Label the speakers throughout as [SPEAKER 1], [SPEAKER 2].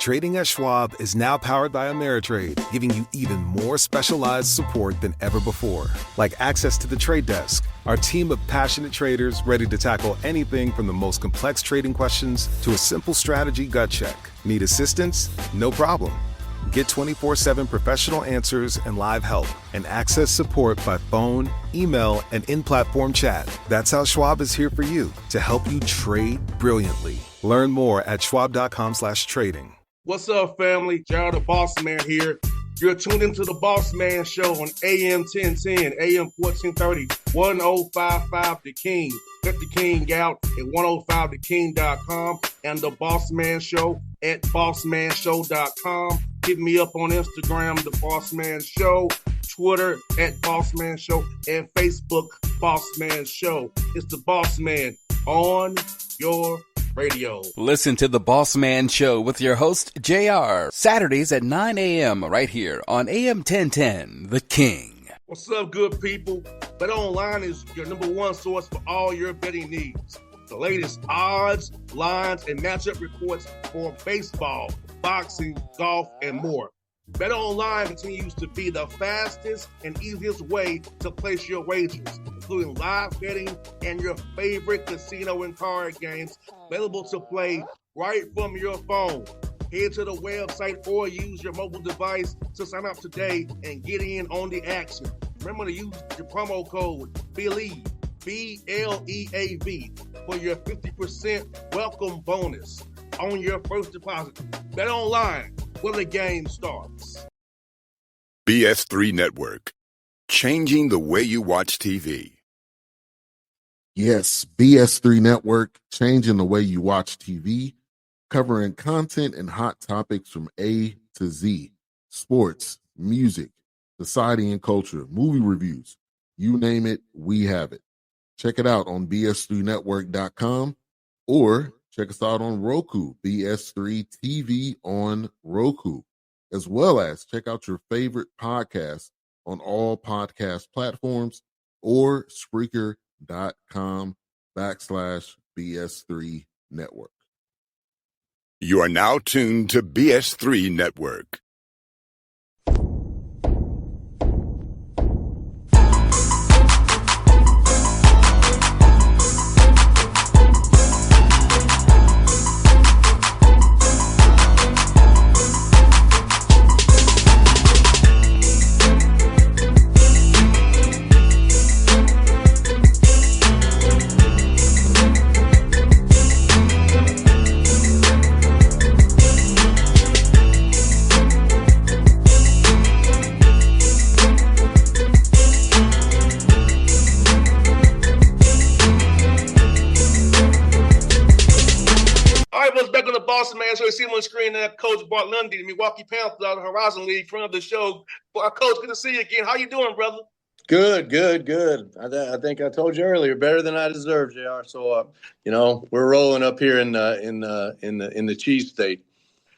[SPEAKER 1] Trading at Schwab is now powered by Ameritrade, giving you even more specialized support than ever before. Like access to the trade desk, our team of passionate traders ready to tackle anything from the most complex trading questions to a simple strategy gut check. Need assistance? No problem. Get 24/7 professional answers and live help, and access support by phone, email, and in-platform chat. That's how Schwab is here for you, to help you trade brilliantly. Learn more at schwab.com/trading.
[SPEAKER 2] What's up, family? Jared the Bossman here. You're tuned into the Bossman Show on AM 1010, AM 1430, 1055 The King. Let the King out at 105theking.com and the Bossman Show at bossmanshow.com. Hit me up on Instagram, The Bossman Show, Twitter at Bossman Show, and Facebook, Bossman Show. It's the Bossman on your radio.
[SPEAKER 3] Listen to the Bossman Show with your host, JR, Saturdays at 9 a.m. right here on AM 1010, The King.
[SPEAKER 2] What's up, good people? BetOnline is your number one source for all your betting needs. The latest odds, lines, and matchup reports for baseball, boxing, golf, and more. BetOnline continues to be the fastest and easiest way to place your wagers, including live betting and your favorite casino and card games available to play right from your phone. Head to the website or use your mobile device to sign up today and get in on the action. Remember to use your promo code BELIEVE, BLEAV, for your 50% welcome bonus on your first deposit. BetOnline, where the game starts.
[SPEAKER 4] BS3 Network, changing the way you watch TV.
[SPEAKER 5] Yes, BS3 Network, changing the way you watch TV, covering content and hot topics from A to Z, sports, music, society and culture, movie reviews, you name it, we have it. Check it out on bs3network.com or check us out on Roku, BS3 TV on Roku, as well as check out your favorite podcast on all podcast platforms or Spreaker.com/BS3 Network.
[SPEAKER 4] You are now tuned to BS3 Network.
[SPEAKER 2] Man, so you see him on the screen there, Coach Bart Lundy, the Milwaukee Panthers out of the Horizon League, front of the show. Coach, good to see you again. How you doing, brother?
[SPEAKER 6] Good. I think I told you earlier, better than I deserve, JR. So, we're rolling up here in the cheese state.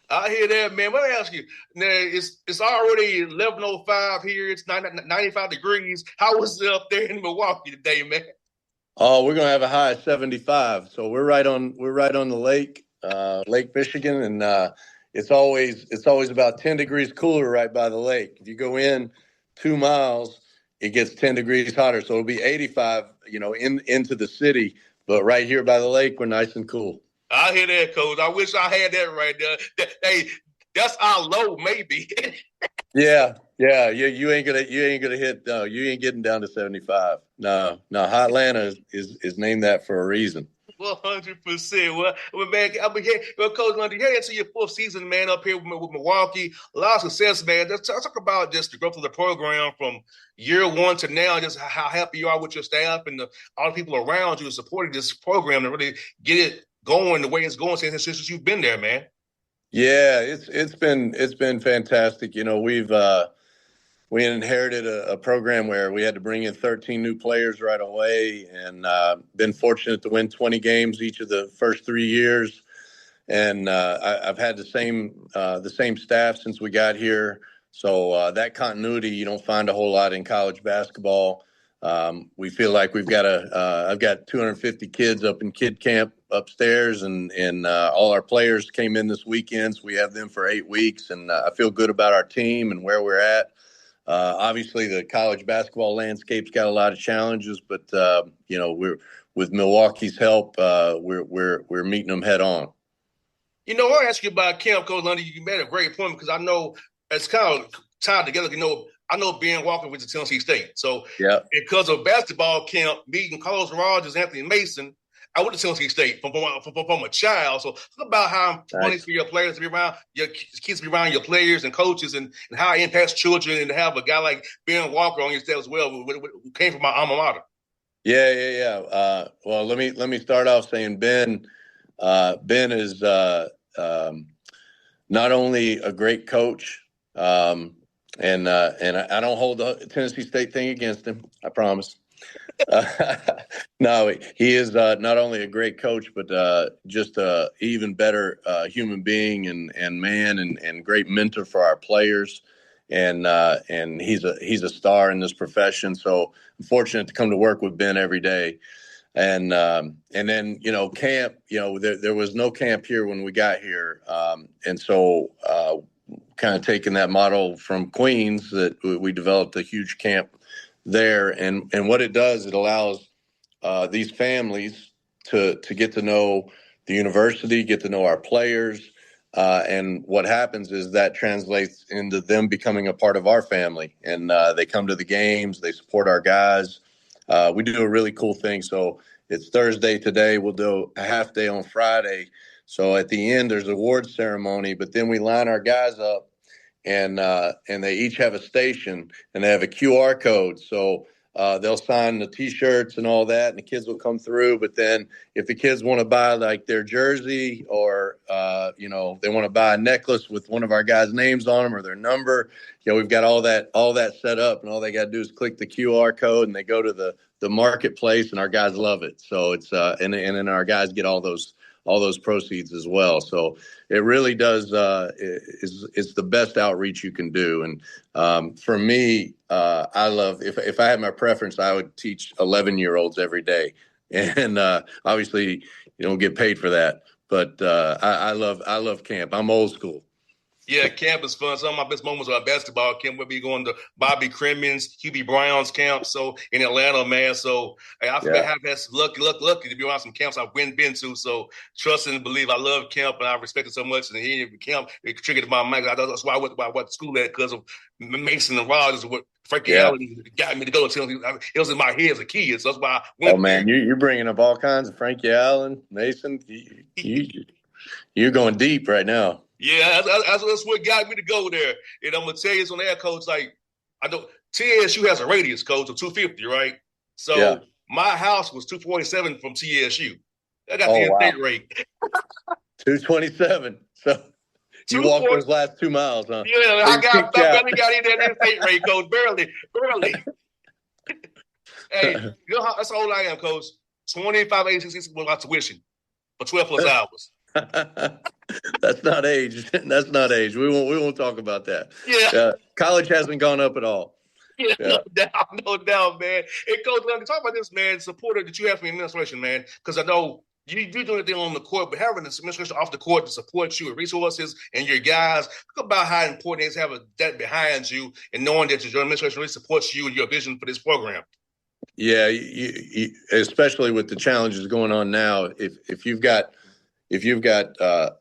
[SPEAKER 2] I hear that, man. Let me ask you. Now, it's already 11:05 here. It's 95 degrees. How was it up there in Milwaukee today, man?
[SPEAKER 6] Oh, we're gonna have a high of 75. So we're right on the lake. Lake Michigan, and it's always about 10 degrees cooler right by the lake. If you go in 2 miles, it gets 10 degrees hotter. So it'll be 85, into the city. But right here by the lake, we're nice and cool.
[SPEAKER 2] I hear that, Coach. I wish I had that right there. Hey, that's our low, maybe.
[SPEAKER 6] Yeah. You ain't gonna hit. No, you ain't getting down to 75. No. Hot Atlanta is named that for a reason.
[SPEAKER 2] 100%. Well, man, I've been here. Well, Coach Lundy, you're into your fourth season, man, up here with Milwaukee. A lot of success, man. Let's talk about just the growth of the program from year one to now, just how happy you are with your staff and all the people around you supporting this program to really get it going the way it's going since you've been there, man.
[SPEAKER 6] Yeah, it's been fantastic. We inherited a program where we had to bring in 13 new players right away, and been fortunate to win 20 games each of the first 3 years. And I've had the same staff since we got here. So that continuity you don't find a whole lot in college basketball. We feel like we've got I've got 250 kids up in kid camp upstairs, and all our players came in this weekend. So we have them for 8 weeks, and I feel good about our team and where we're at. Obviously, the college basketball landscape's got a lot of challenges, but we're with Milwaukee's help, we're meeting them head on.
[SPEAKER 2] I want to ask you about camp, Coach Lundy. You made a great point because I know it's kind of tied together. I know Ben Walker went to Tennessee State. So because of basketball camp, meeting Carlos Rogers, Anthony Mason, I went to Tennessee State from a child. So talk about how important it is for your players to be around, your kids to be around your players and coaches, and how it impacts children, and to have a guy like Ben Walker on your staff as well, who came from my alma mater.
[SPEAKER 6] Yeah. Well, let me start off saying Ben is not only a great coach, and I don't hold the Tennessee State thing against him. I promise. No, he is not only a great coach, but just a even better human being and man and great mentor for our players. And he's a star in this profession. So I'm fortunate to come to work with Ben every day. And then, camp, there was no camp here when we got here. And so kind of taking that model from Queens, that we developed a huge camp there. And what it does, it allows these families to get to know the university, get to know our players. And what happens is that translates into them becoming a part of our family. And they come to the games, they support our guys. We do a really cool thing. So it's Thursday today. We'll do a half day on Friday. So at the end, there's an awards ceremony, but then we line our guys up, and they each have a station, and they have a QR code. So they'll sign the T-shirts and all that, and the kids will come through. But then if the kids want to buy like their jersey, or they want to buy a necklace with one of our guys' names on them or their number, we've got all that set up, and all they got to do is click the QR code, and they go to the marketplace, and our guys love it. So it's and then our guys get all those proceeds as well. So it really does is the best outreach you can do. And for me, I love, if I had my preference, I would teach 11-year-olds every day. And obviously you don't get paid for that, but I love camp. I'm old school.
[SPEAKER 2] Yeah, camp is fun. Some of my best moments are at basketball camp. We'll be going to Bobby Crimmins, Hubie Brown's camp. So in Atlanta, man. So I forgot how that's lucky to be around some camps I've been to. So trust and believe. I love camp, and I respect it so much. And he camp, it triggered my mind. That's why I went to school at, because of Mason and Rogers. What Frankie Allen got me to go to. It was in my head as a kid. So that's why I went.
[SPEAKER 6] Oh man, you're bringing up all kinds of Frankie Allen, Mason. You're going deep right now.
[SPEAKER 2] Yeah, that's what got me to go there. And I'm gonna tell you, it's on air, coach. Like, I know TSU has a radius, coach, of 250, right? So my house was 247 from TSU. I got the state rate.
[SPEAKER 6] 227. So you walked those last 2 miles, huh?
[SPEAKER 2] Yeah, I barely got in that state rate, coach. Barely. Hey, you know how that's how old I am, coach. 25.86 was my tuition for 12 plus hours.
[SPEAKER 6] That's not age. We won't talk about that.
[SPEAKER 2] Yeah.
[SPEAKER 6] College hasn't gone up at all.
[SPEAKER 2] Yeah. No doubt, man. Hey, Coach, let me talk about this, man, supporter that you have from the administration, man, because I know you do anything on the court, but having this administration off the court to support you with resources and your guys, talk about how important it is to have that behind you and knowing that your administration really supports you and your vision for this program.
[SPEAKER 6] Yeah, you, especially with the challenges going on now, if you've got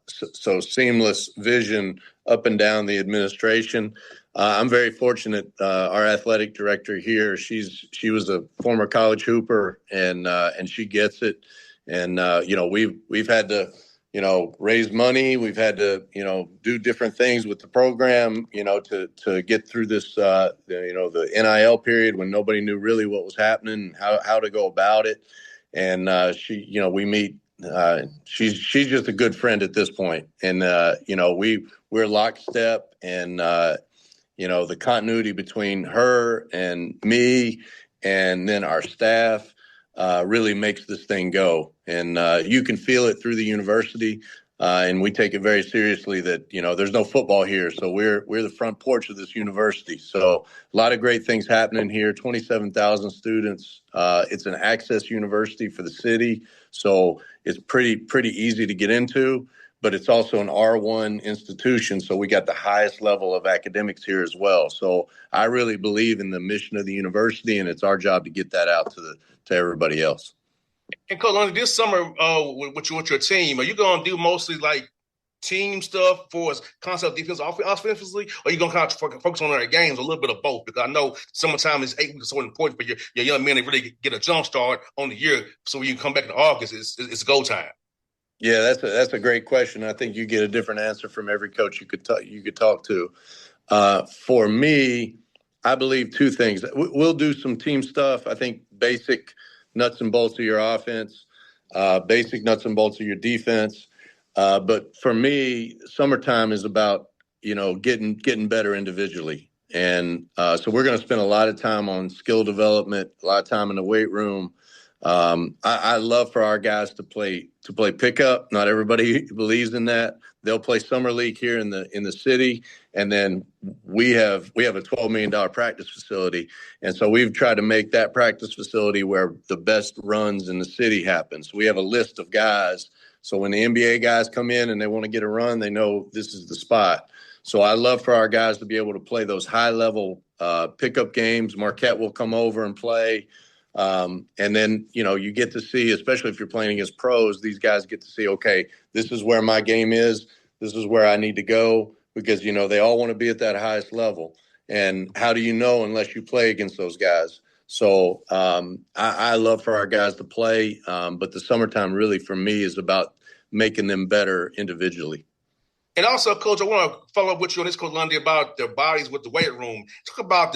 [SPEAKER 6] so seamless vision up and down the administration. I'm very fortunate. Our athletic director here, she was a former college hooper, and she gets it. And we've had to raise money. We've had to do different things with the program to get through this the NIL period when nobody knew really what was happening and how to go about it. And we meet. She's just a good friend at this point. And, we're lockstep, and, the continuity between her and me and then our staff really makes this thing go. And you can feel it through the university. And we take it very seriously that, there's no football here. So we're the front porch of this university. So a lot of great things happening here, 27,000 students. It's an access university for the city. So it's pretty easy to get into, but it's also an R1 institution. So we got the highest level of academics here as well. So I really believe in the mission of the university, and it's our job to get that out to everybody else.
[SPEAKER 2] And Coach, Lundy, this summer with your team, are you going to do mostly like team stuff for concept defense offensively, or are you going to kind of focus on their games, a little bit of both? Because I know summertime is 8 weeks so important for your young men to really get a jump start on the year, so when you come back in August, it's go time.
[SPEAKER 6] Yeah, that's a great question. I think you get a different answer from every coach you could talk to. For me, I believe two things. We'll do some team stuff. I think basic nuts and bolts of your offense, basic nuts and bolts of your defense. But for me, summertime is about, getting better individually. And so we're going to spend a lot of time on skill development, a lot of time in the weight room. I love for our guys to play pickup. Not everybody believes in that. They'll play summer league here in the city, and then we have a $12 million practice facility, and so we've tried to make that practice facility where the best runs in the city happen. So we have a list of guys. So when the NBA guys come in and they want to get a run, they know this is the spot. So I love for our guys to be able to play those high level pickup games. Marquette will come over and play. And then, you get to see, especially if you're playing against pros, these guys get to see, okay, this is where my game is. This is where I need to go, because, they all want to be at that highest level. And how do you know unless you play against those guys? So I love for our guys to play. But the summertime really for me is about making them better individually.
[SPEAKER 2] And also, Coach, I want to follow up with you on this, Coach Lundy, about their bodies with the weight room. Talk about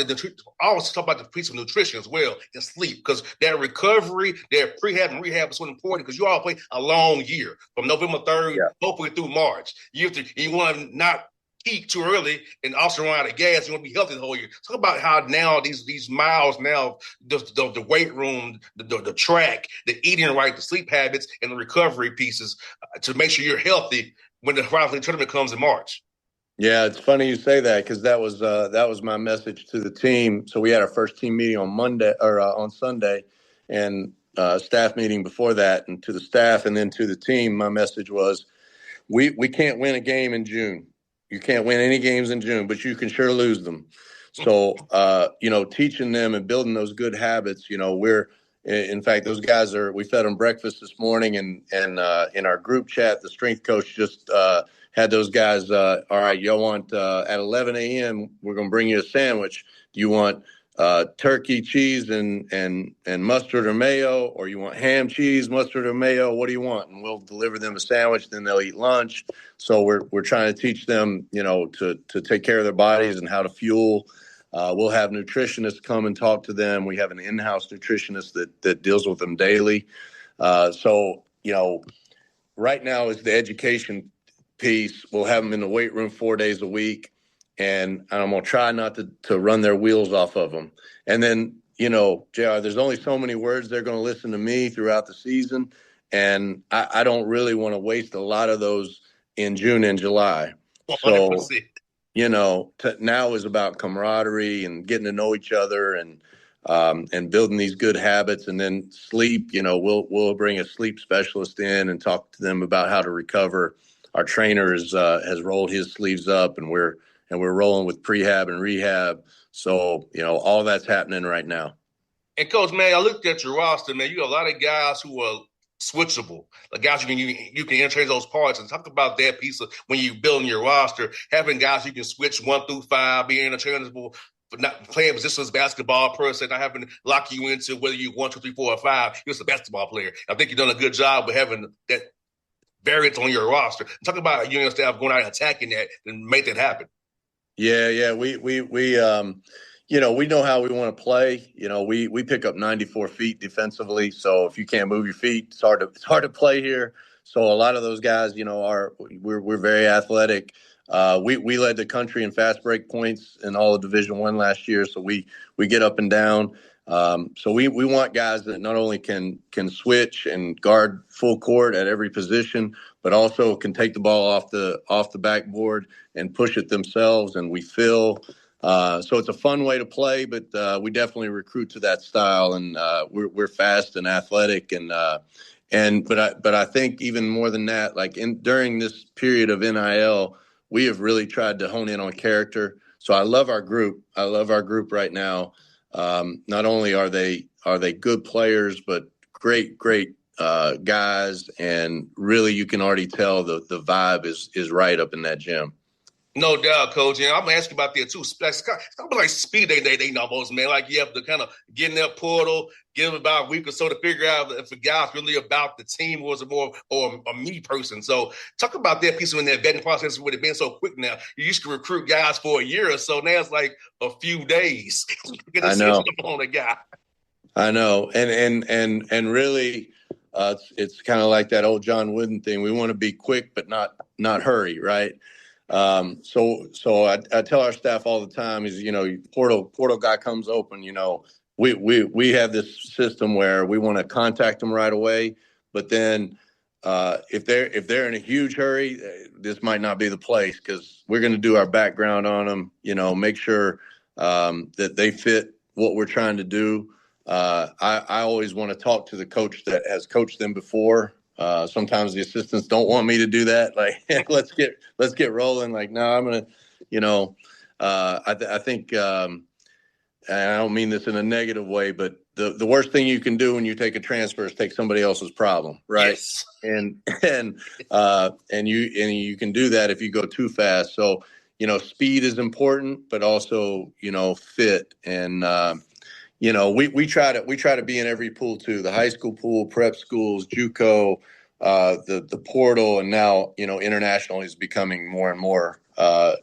[SPEAKER 2] always talk about the piece of nutrition as well and sleep, because their recovery, their prehab and rehab is so important, because you all play a long year from November 3rd, hopefully through March. You want to not peak too early and also run out of gas. You want to be healthy the whole year. Talk about how now these miles now, the weight room, the track, the eating right, the sleep habits, and the recovery pieces to make sure you're healthy when the Final tournament comes in March.
[SPEAKER 6] Yeah, it's funny you say that, because that was my message to the team. So we had our first team meeting on Sunday, and staff meeting before that, and to the staff and then to the team, my message was, we can't win a game in June. You can't win any games in June, but you can sure lose them. So teaching them and building those good habits. In fact, those guys we fed them breakfast this morning, and in our group chat, the strength coach just had those guys, all right, y'all want, at 11 a.m., we're going to bring you a sandwich. Do you want turkey, cheese, and mustard or mayo, or you want ham, cheese, mustard or mayo? What do you want? And we'll deliver them a sandwich, then they'll eat lunch. So we're trying to teach them, to take care of their bodies and how to fuel. We'll have nutritionists come and talk to them. We have an in-house nutritionist that deals with them daily. Right now is the education piece. We'll have them in the weight room 4 days a week, and I'm going to try not to run their wheels off of them. And then, JR, there's only so many words they're going to listen to me throughout the season, and I don't really want to waste a lot of those in June and July.
[SPEAKER 2] 100%.
[SPEAKER 6] So, now is about camaraderie and getting to know each other and building these good habits. And then sleep, we'll bring a sleep specialist in and talk to them about how to recover. Our trainer has rolled his sleeves up, and we're rolling with prehab and rehab. So, all that's happening right now.
[SPEAKER 2] And Coach, man, I looked at your roster, man. You got a lot of guys who are switchable, the guys you can interchange those parts. And talk about that piece of when you building your roster, having guys you can switch 1 through 5, being interchangeable, but not playing positions basketball per se, not having to lock you into whether you 1, 2, 3, 4, or 5. You're just a basketball player. I think you've done a good job of having that variance on your roster. Talk about you and your staff going out and attacking that and make that happen.
[SPEAKER 6] Yeah. We know how we want to play. We pick up 94 feet defensively. So if you can't move your feet, it's hard to play here. So a lot of those guys, we're very athletic. We led the country in fast break points in all of Division I last year, so we get up and down. So we want guys that not only can switch and guard full court at every position, but also can take the ball off the backboard and push it themselves. And we feel so it's a fun way to play, but we definitely recruit to that style. And we're fast and athletic, but I think even more than that, like during this period of NIL, we have really tried to hone in on character. So I love our group. I love our group right now. Not only are they good players, but great guys, and really you can already tell the vibe is right up in that gym.
[SPEAKER 2] No doubt, Coach. And I'm gonna ask you about that too. It's kind of like speed they almost, man. Like you have to kind of get in that portal, give them about a week or so to figure out if a guy's really about the team or is it more or a me person. So talk about that piece when that vetting process would have been so quick now. You used to recruit guys for a year or so. Now it's like a few days.
[SPEAKER 6] I know.
[SPEAKER 2] On a guy.
[SPEAKER 6] I know. And really it's kind of like that old John Wooden thing. We want to be quick but not hurry, right? So I tell our staff all the time is, portal guy comes open, we have this system where we want to contact them right away, but then if they're in a huge hurry, this might not be the place, because we're going to do our background on them, make sure that they fit what we're trying to do. I always want to talk to the coach that has coached them before. Sometimes the assistants don't want me to do that. Like, let's get rolling. Like, no, I'm going to, I think, and I don't mean this in a negative way, but the worst thing you can do when you take a transfer is take somebody else's problem. Right.
[SPEAKER 2] Yes.
[SPEAKER 6] And you can do that if you go too fast. So, speed is important, but also, fit. And, we try to be in every pool too. The high school pool, prep schools, JUCO, the portal, and now international is becoming more and more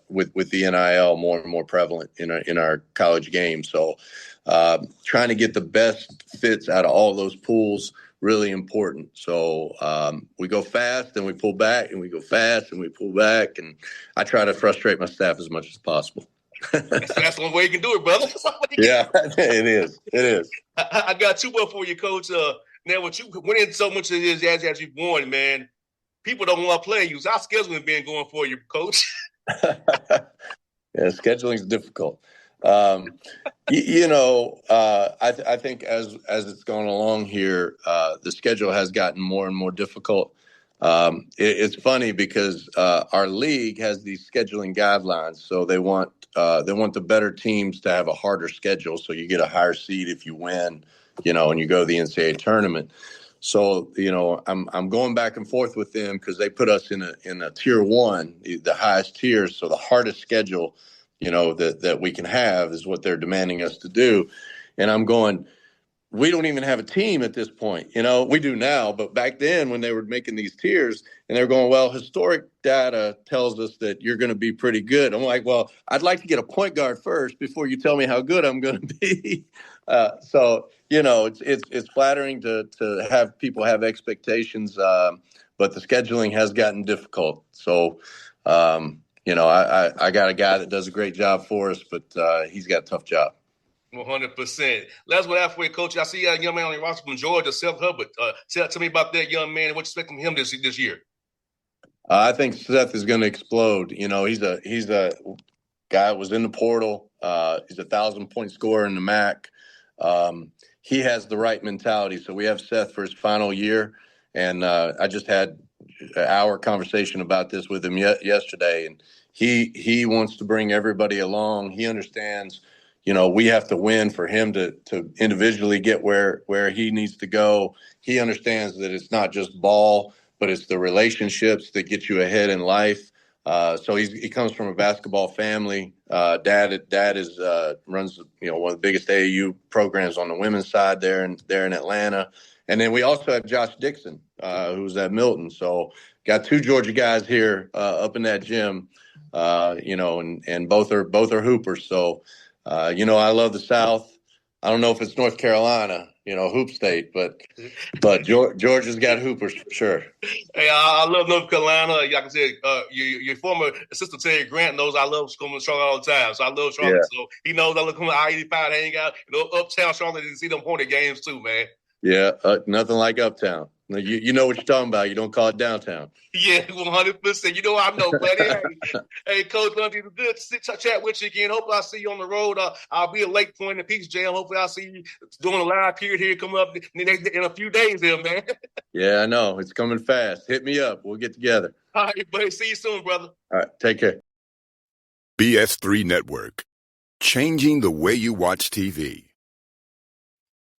[SPEAKER 6] with the NIL more and more prevalent in our college game. So trying to get the best fits out of all those pools really important. So we go fast and we pull back, and we go fast and we pull back, and I try to frustrate my staff as much as possible.
[SPEAKER 2] That's the only way you can do it, brother.
[SPEAKER 6] Yeah, it is.
[SPEAKER 2] I got two more for you, Coach. Now, what you winning so much as you've won, man, people don't want to play you. So our scheduling been going for you, Coach.
[SPEAKER 6] Yeah, scheduling is difficult. I think as it's gone along here, the schedule has gotten more and more difficult. It's funny because our league has these scheduling guidelines, so they want the better teams to have a harder schedule, so you get a higher seed if you win, and you go to the NCAA tournament. So I'm going back and forth with them because they put us in a tier 1, the highest tier, so the hardest schedule that we can have is what they're demanding us to do, and I'm going, we don't even have a team at this point. We do now, but back then when they were making these tiers and they're going, well, historic data tells us that you're going to be pretty good. I'm like, well, I'd like to get a point guard first before you tell me how good I'm going to be. So it's flattering to have people have expectations, but the scheduling has gotten difficult. So, I got a guy that does a great job for us, but he's got a tough job.
[SPEAKER 2] 100%. Last one halfway, Coach. I see a young man on your roster from Georgia, Seth Hubbard. Tell me about that young man and what you expect from him this year.
[SPEAKER 6] I think Seth is going to explode. He's a guy that was in the portal. He's a 1,000-point scorer in the MAC. He has the right mentality. So we have Seth for his final year, and I just had an hour conversation about this with him yesterday, and he wants to bring everybody along. He understands. We have to win for him to individually get where he needs to go. He understands that it's not just ball, but it's the relationships that get you ahead in life. So he comes from a basketball family. Dad is runs one of the biggest AAU programs on the women's side there in Atlanta. And then we also have Josh Dixon, who's at Milton. So got 2 Georgia guys here up in that gym, and both are hoopers. So. I love the South. I don't know if it's North Carolina, hoop state, but Georgia's got hoopers for sure.
[SPEAKER 2] Hey, I love North Carolina. Like I said, your former assistant Terry Grant knows I love coming to Charlotte all the time. So I love Charlotte. Yeah. So he knows I look coming to I-85 hang out, uptown Charlotte and see them Hornet games too, man.
[SPEAKER 6] Yeah, nothing like uptown. You know what you're talking about. You don't call it downtown.
[SPEAKER 2] Yeah, 100%. You know I know, buddy. Hey, Coach Lundy, it's good to chat with you again. Hopefully I'll see you on the road. I'll be at Lake Point in Peach Jam. Hopefully I'll see you doing a live period here coming up in a few days here, man.
[SPEAKER 6] Yeah, I know. It's coming fast. Hit me up. We'll get together.
[SPEAKER 2] All right, buddy. See you soon, brother.
[SPEAKER 6] All right, take care.
[SPEAKER 4] BS3 Network. Changing the way you watch TV.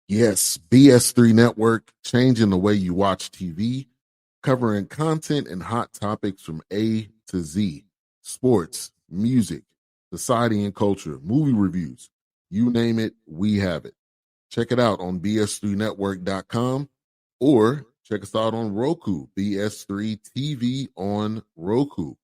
[SPEAKER 5] Yes, BS3 Network, changing the way you watch TV, covering content and hot topics from A to Z, sports, music, society and culture, movie reviews, you name it, we have it. Check it out on bs3network.com or check us out on Roku, BS3 TV on Roku,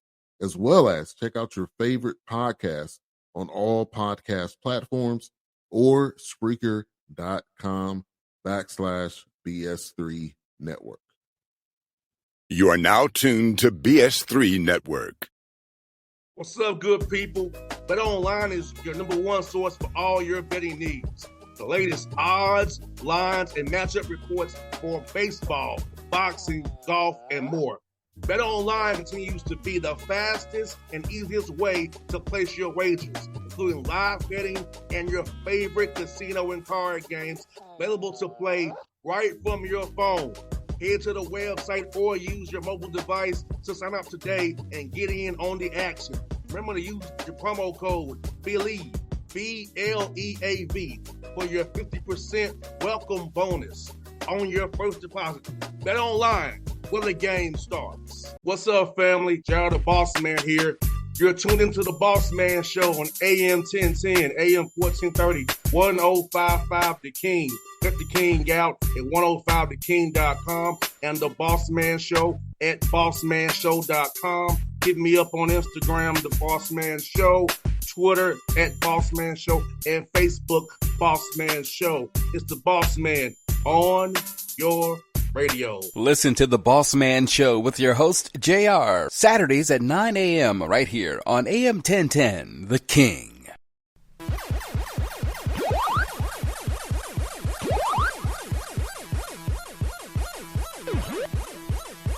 [SPEAKER 5] as well as check out your favorite podcast on all podcast platforms or Spreaker.com/BS3 Network.
[SPEAKER 4] You are now tuned to BS3 Network.
[SPEAKER 2] What's up, good people? Bet Online is your number one source for all your betting needs. The latest odds, lines, and matchup reports for baseball, boxing, golf, and more. Bet Online continues to be the fastest and easiest way to place your wagers, including live betting and your favorite casino and card games available to play right from your phone. Head to the website or use your mobile device to sign up today and get in on the action. Remember to use your promo code BELIEVE, BLEAV, for your 50% welcome bonus on your first deposit. Bet Online, where the game starts. What's up, family? Jared the Bossman here. You're tuned into the Bossman Show on AM 1010, AM 1430, 1055 The King. Check The King out at 105theking.com and the Bossman Show at bossmanshow.com. Hit me up on Instagram, The Bossman Show, Twitter at Bossman Show, and Facebook, Bossman Show. It's the Bossman on your radio.
[SPEAKER 3] Listen to The Bossman Show with your host, JR, Saturdays at 9 a.m. right here on AM 1010, The King.